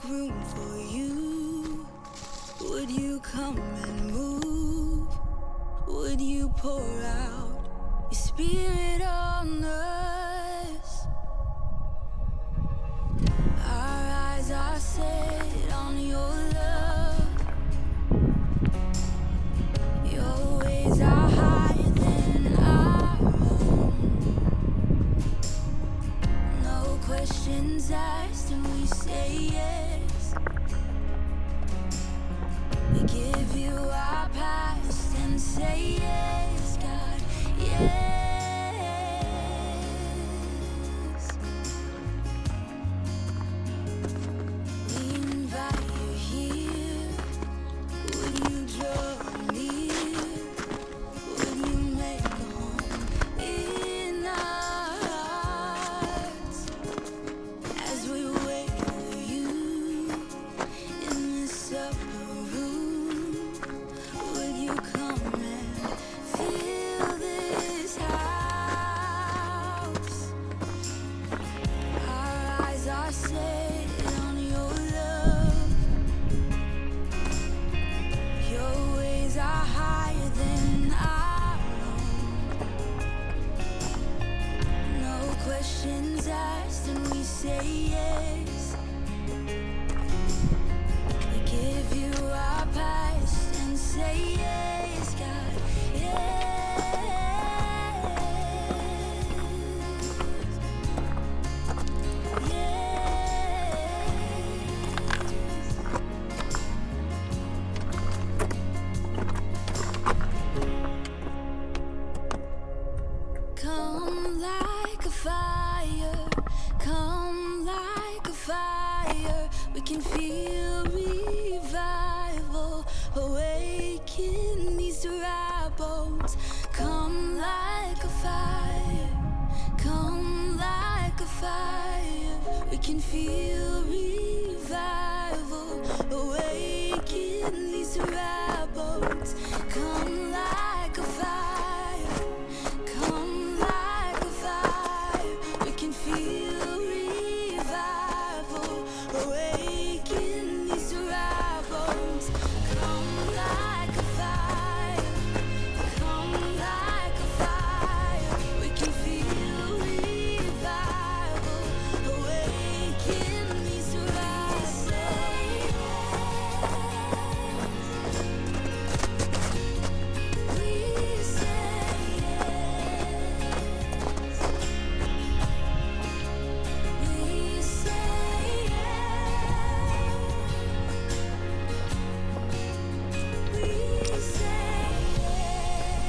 room for you? Would you come and move? Would you pour out your spirit on us? Our eyes are set on your love. Your ways are higher than our own. No questions asked and we say yes. We give you our past and say yes, God, yes. We invite you here. Would you draw near? Would you make a home in our hearts as we wait for you in this upper room? Would you come and fill this house? Our eyes are set on your love. Your ways are higher than our own. No questions asked and we say yes. We give you our past and say yes, God, yes. Come like a fire, come like a fire. We can feel revival awaken these dry bones. Come like a fire, come like a fire. We can feel revival awaken these dry bones. Come like a fire, come like a fire. We can feel revival awaken these dry bones. Come like a fire, come like a fire. We can feel revival awaken these dry bones. We say yes. We say yes. We say yes.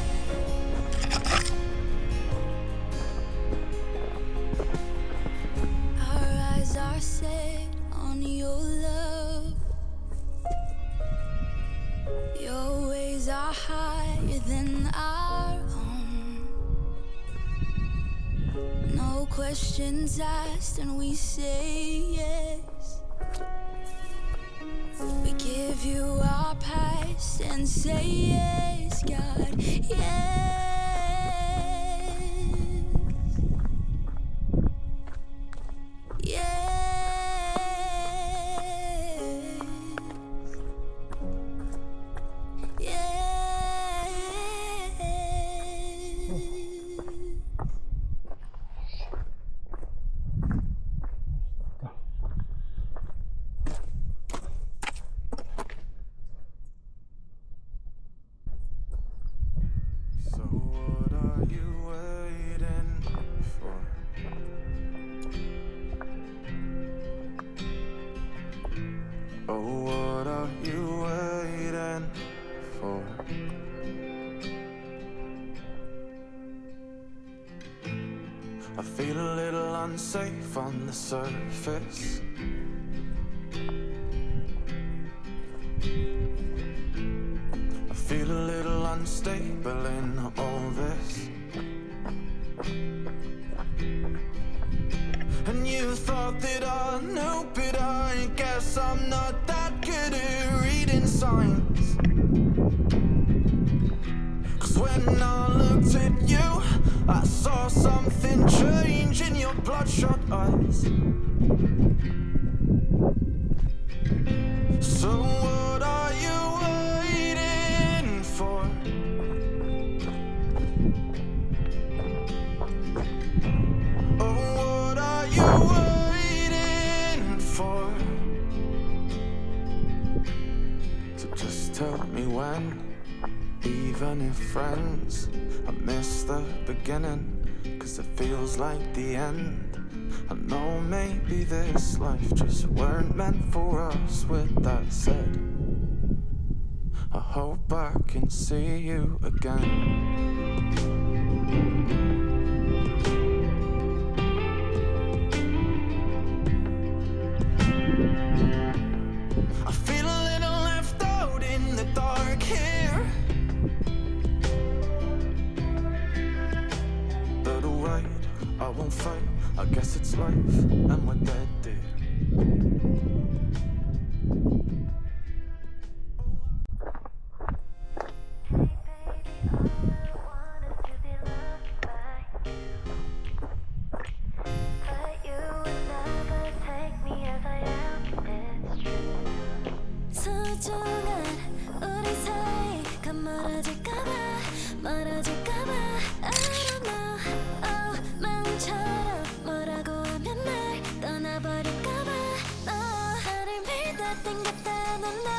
Our eyes are set on your love. Your ways are higher than our own. No questions asked and we say yes. We give you our past and say yes, God, yes. So what are you waiting for? Oh, what are you waiting for? I feel a little unsafe on the surface. I feel a little unstable in all this. And you thought that I knew, but I guess I'm not that good at reading signs. 'Cause when I looked at you, I saw something change in your bloodshot eyes. So what are you waiting for? Oh, what are you waiting for? So just tell me when, even if friends, I miss the beginning, 'cause it feels like the end. I know maybe this life just weren't meant for us. With that said, I hope I can see you again. I feel a little left out in the dark here, but alright, I won't fight. I guess it's life, and we're dead, dear. 소중한 우리 사이가 멀어질까봐 멀어질까봐 I don't know. Oh, 마음처럼 뭐라고 하면 날 떠나버릴까봐 너 나를 믿어 땡겼다는 너